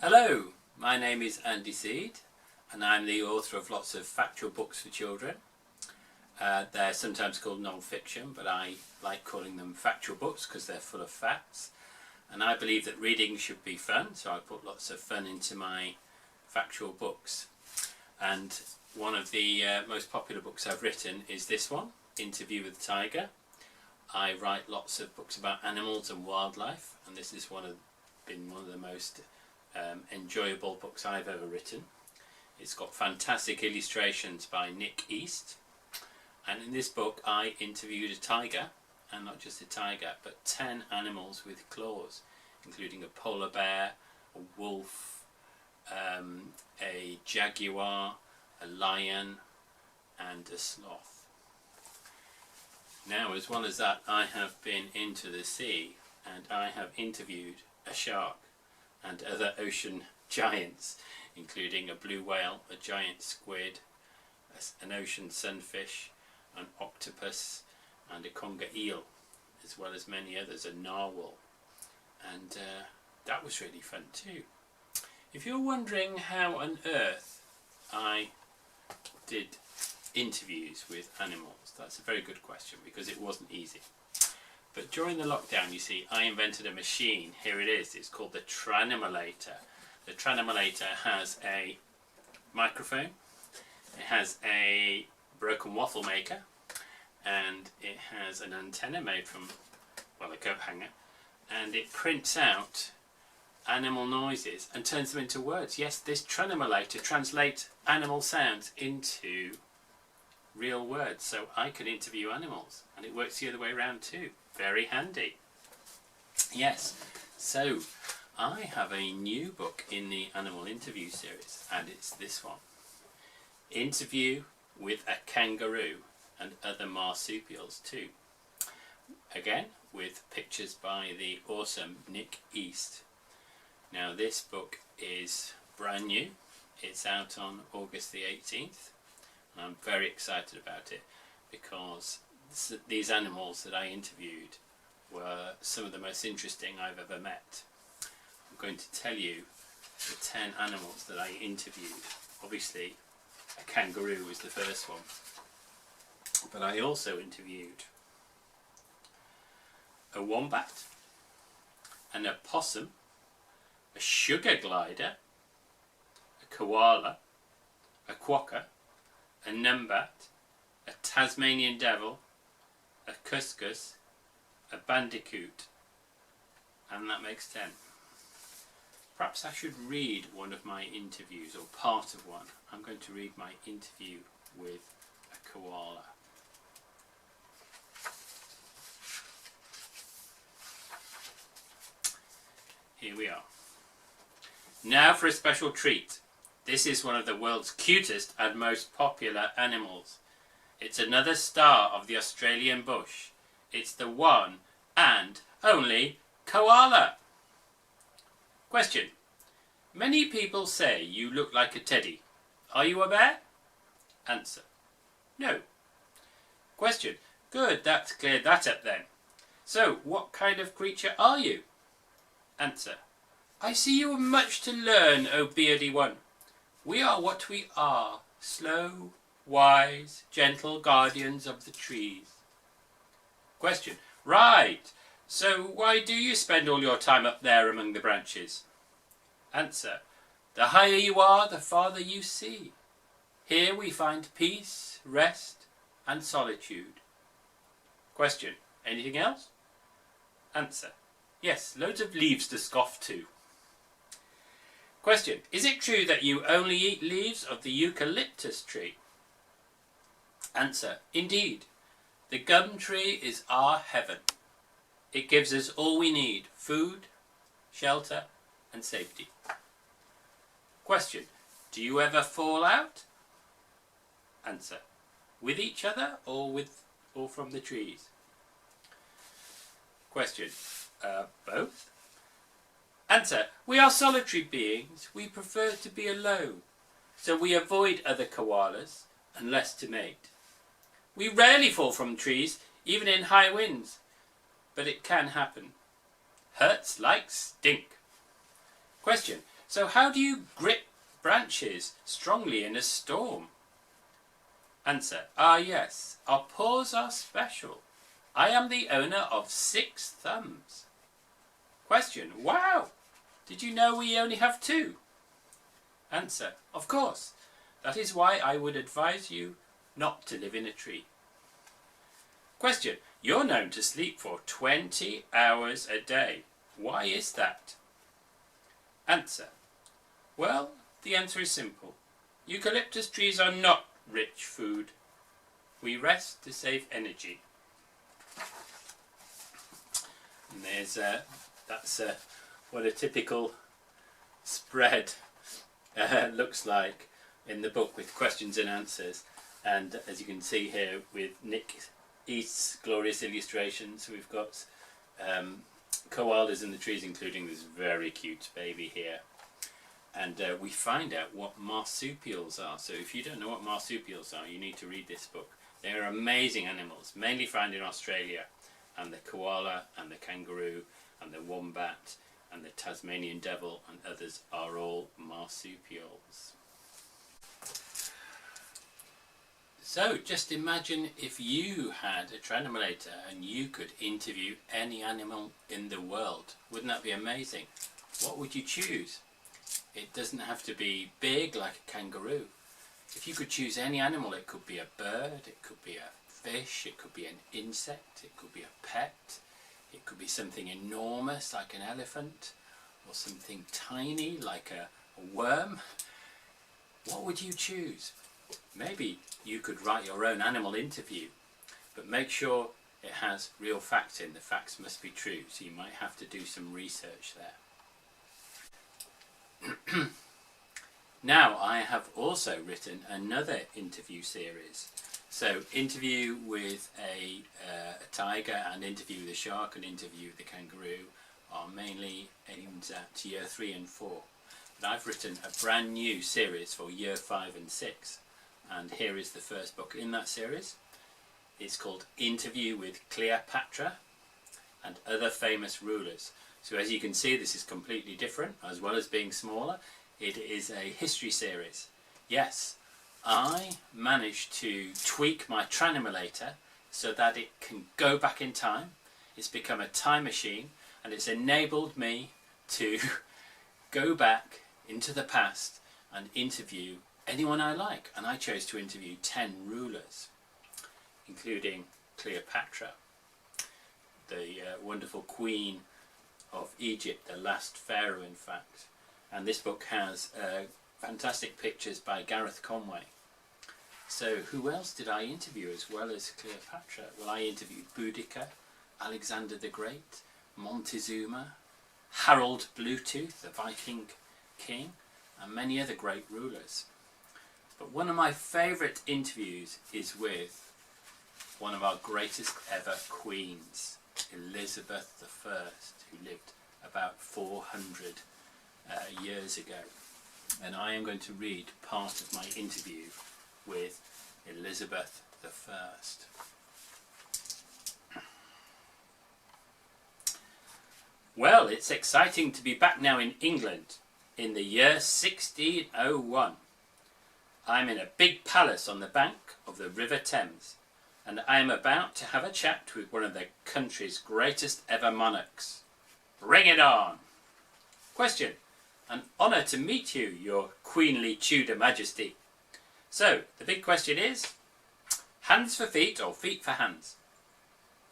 Hello, my name is Andy Seed and I'm the author of lots of factual books for children. They're sometimes called non-fiction, but I like calling them factual books because they're full of facts. And I believe that reading should be fun, so I put lots of fun into my factual books. And one of the most popular books I've written is this one, Interview with the Tiger. I write lots of books about animals and wildlife, and this is been one of the most enjoyable books I've ever written. It's got fantastic illustrations by Nick East, and in this book I interviewed a tiger, and not just a tiger, but 10 animals with claws, including a polar bear, a wolf, a jaguar, a lion and a sloth. Now, as well as that, I have been into the sea and I have interviewed a shark and other ocean giants, including a blue whale, a giant squid, an ocean sunfish, an octopus and a conger eel, as well as many others, a narwhal. And that was really fun too. If you're wondering how on earth I did interviews with animals, that's a very good question, because it wasn't easy. But during the lockdown, you see, I invented a machine. Here it is. It's called the tranimalator. The tranimalator has a microphone, it has a broken waffle maker, and it has an antenna made from, well, a coat hanger, and it prints out animal noises and turns them into words. Yes, this tranimalator translates animal sounds into real words, so I can interview animals, and it works the other way around too. Very handy. Yes, so I have a new book in the animal interview series, and it's this one, Interview with a Kangaroo and Other Marsupials too. Again, with pictures by the awesome Nick East. Now, this book is brand new. It's out on August the 18th. And I'm very excited about it because these animals that I interviewed were some of the most interesting I've ever met. I'm going to tell you the 10 animals that I interviewed. Obviously, a kangaroo was the first one. But I also interviewed a wombat, an opossum, a sugar glider, a koala, a quokka, a numbat, a Tasmanian devil, a cuscus, a bandicoot, and that makes 10. Perhaps I should read one of my interviews, or part of one. I'm going to read my interview with a koala. Here we are. Now for a special treat. This is one of the world's cutest and most popular animals. It's another star of the Australian bush. It's the one and only koala. Question. Many people say you look like a teddy. Are you a bear? Answer. No. Question. Good, that's cleared that up then. So, what kind of creature are you? Answer. I see you have much to learn, O beardy one. We are what we are, slow, wise, gentle guardians of the trees. Question. Right. So why do you spend all your time up there among the branches? Answer. The higher you are, the farther you see. Here we find peace, rest, and solitude. Question. Anything else? Answer. Yes, loads of leaves to scoff to. Question. Is it true that you only eat leaves of the eucalyptus tree? Answer. Indeed. The gum tree is our heaven. It gives us all we need: food, shelter, and safety. Question. Do you ever fall out? Answer. With each other or from the trees? Question. Both? Answer. We are solitary beings. We prefer to be alone, so we avoid other koalas unless to mate. We rarely fall from trees, even in high winds, but it can happen. Hurts like stink. Question. So how do you grip branches strongly in a storm? Answer. Ah yes, our paws are special. I am the owner of 6 thumbs. Question. Wow! Did you know we only have 2? Answer. Of course. That is why I would advise you not to live in a tree. Question. You're known to sleep for 20 hours a day. Why is that? Answer. Well, the answer is simple. Eucalyptus trees are not rich food. We rest to save energy. And there's that's what a typical spread looks like in the book, with questions and answers. And as you can see here with Nick East's glorious illustrations, we've got koalas in the trees, including this very cute baby here. And we find out what marsupials are. So if you don't know what marsupials are, you need to read this book. They are amazing animals, mainly found in Australia. And the koala and the kangaroo and the wombat and the Tasmanian devil and others are all marsupials. So just imagine if you had a tranimalator and you could interview any animal in the world. Wouldn't that be amazing? What would you choose? It doesn't have to be big like a kangaroo. If you could choose any animal, it could be a bird, it could be a fish, it could be an insect, it could be a pet, it could be something enormous like an elephant, or something tiny like a worm. What would you choose? Maybe you could write your own animal interview, but make sure it has real facts in. The facts must be true, so you might have to do some research there. Now I have also written another interview series. So interview with a tiger and interview with a shark and interview with the kangaroo are mainly aimed at year 3 and 4. But I've written a brand new series for year 5 and 6. And here is the first book in that series. It's called Interview with Cleopatra and Other Famous Rulers. So as you can see, this is completely different. As well as being smaller, it is a history series. Yes, I managed to tweak my tranimalator so that it can go back in time. It's become a time machine, and it's enabled me to go back into the past and interview anyone I like. And I chose to interview 10 rulers, including Cleopatra, the wonderful queen of Egypt, the last pharaoh in fact. And this book has fantastic pictures by Gareth Conway. So who else did I interview as well as Cleopatra? Well, I interviewed Boudica, Alexander the Great, Montezuma, Harold Bluetooth, the Viking king, and many other great rulers. But one of my favourite interviews is with one of our greatest ever queens, Elizabeth I, who lived about 400 years ago. And I am going to read part of my interview with Elizabeth I. Well, it's exciting to be back now in England in the year 1601. I'm in a big palace on the bank of the River Thames, and I am about to have a chat with one of the country's greatest ever monarchs. Bring it on! Question. An honour to meet you, your queenly Tudor Majesty. So, the big question is, hands for feet or feet for hands?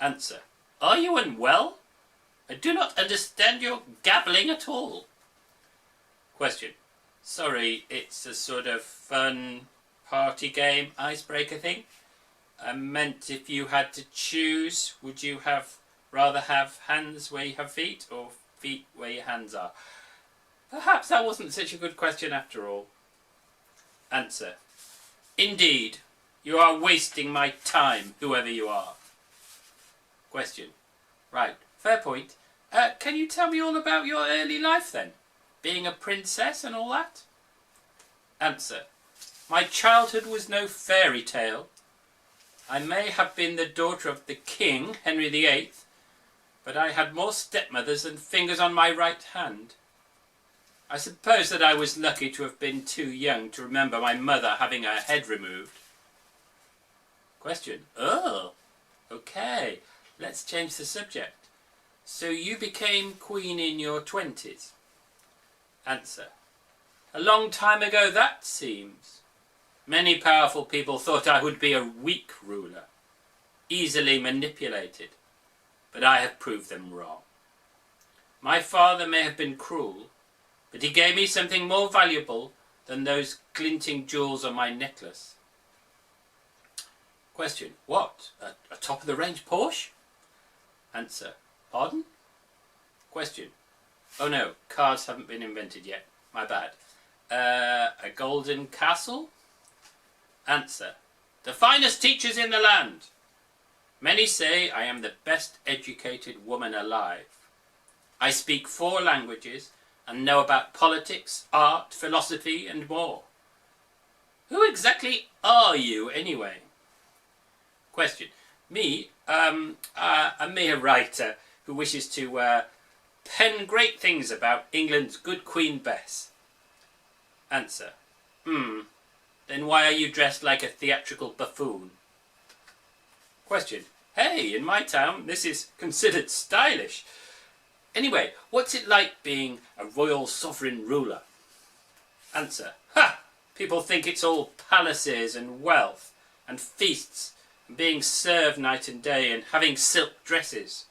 Answer. Are you unwell? I do not understand your gabbling at all. Question. Sorry, it's a sort of fun party game icebreaker thing. I meant if you had to choose, would you rather have hands where you have feet or feet where your hands are? Perhaps that wasn't such a good question after all. Answer. Indeed, you are wasting my time, whoever you are. Question. Right, fair point. Can you tell me all about your early life then? Being a princess and all that? Answer. My childhood was no fairy tale. I may have been the daughter of the king, Henry VIII, but I had more stepmothers than fingers on my right hand. I suppose that I was lucky to have been too young to remember my mother having her head removed. Question. Oh, okay. Let's change the subject. So you became queen in your 20s? Answer. A long time ago that seems. Many powerful people thought I would be a weak ruler, easily manipulated, but I have proved them wrong. My father may have been cruel, but he gave me something more valuable than those glinting jewels on my necklace. Question. What? A top-of-the-range Porsche? Answer. Pardon? Question. Oh no, cars haven't been invented yet. My bad. A golden castle? Answer. The finest teachers in the land. Many say I am the best educated woman alive. I speak 4 languages and know about politics, art, philosophy and more. Who exactly are you anyway? Question. Me, a mere writer who wishes to pen great things about England's good Queen Bess. Answer. Then why are you dressed like a theatrical buffoon? Question. Hey, in my town this is considered stylish. Anyway, what's it like being a royal sovereign ruler? Answer. Ha! People think it's all palaces and wealth and feasts and being served night and day and having silk dresses.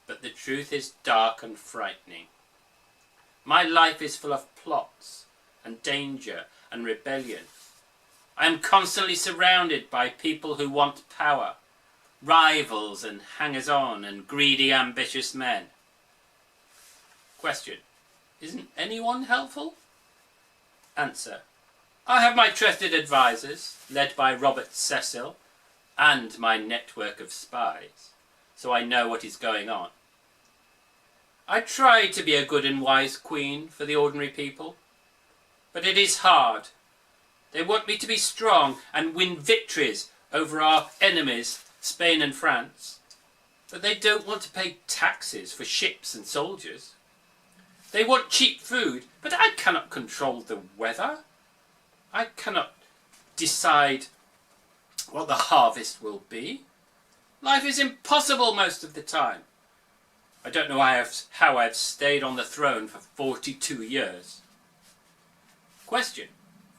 But the truth is dark and frightening. My life is full of plots and danger and rebellion. I am constantly surrounded by people who want power, rivals and hangers-on and greedy, ambitious men. Question. Isn't anyone helpful? Answer. I have my trusted advisors, led by Robert Cecil, and my network of spies, so I know what is going on. I try to be a good and wise queen for the ordinary people, but it is hard. They want me to be strong and win victories over our enemies, Spain and France, but they don't want to pay taxes for ships and soldiers. They want cheap food, but I cannot control the weather. I cannot decide what the harvest will be. Life is impossible most of the time. I don't know how I've stayed on the throne for 42 years. Question.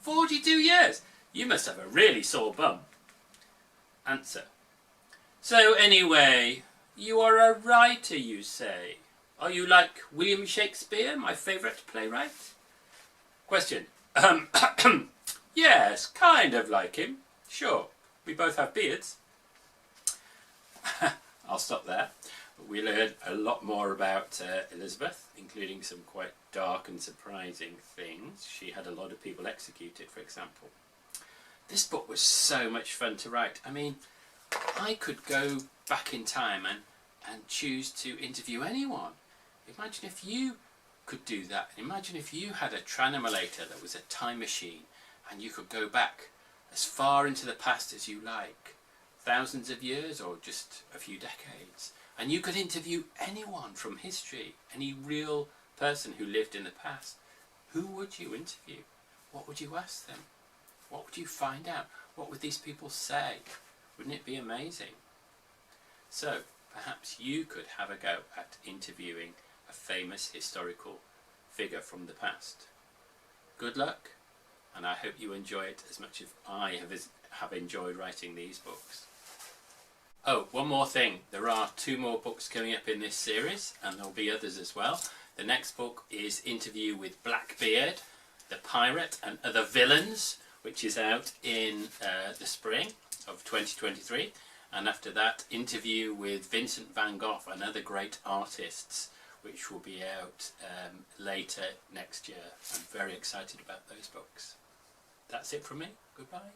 42 years? You must have a really sore bum. Answer. So anyway, you are a writer, you say. Are you like William Shakespeare, my favourite playwright? Question. Yes, kind of like him. Sure, we both have beards. I'll stop there. We learned a lot more about Elizabeth, including some quite dark and surprising things. She had a lot of people executed, for example. This book was so much fun to write. I mean, I could go back in time and choose to interview anyone. Imagine if you could do that. Imagine if you had a tranimalator that was a time machine and you could go back as far into the past as you like, thousands of years or just a few decades, and you could interview anyone from history, any real person who lived in the past. Who would you interview? What would you ask them? What would you find out? What would these people say? Wouldn't it be amazing? So perhaps you could have a go at interviewing a famous historical figure from the past. Good luck, and I hope you enjoy it as much as I have enjoyed writing these books. Oh, one more thing. There are 2 more books coming up in this series, and there'll be others as well. The next book is Interview with Blackbeard, the Pirate and Other Villains, which is out in the spring of 2023. And after that, Interview with Vincent van Gogh and Other Great Artists, which will be out later next year. I'm very excited about those books. That's it from me. Goodbye.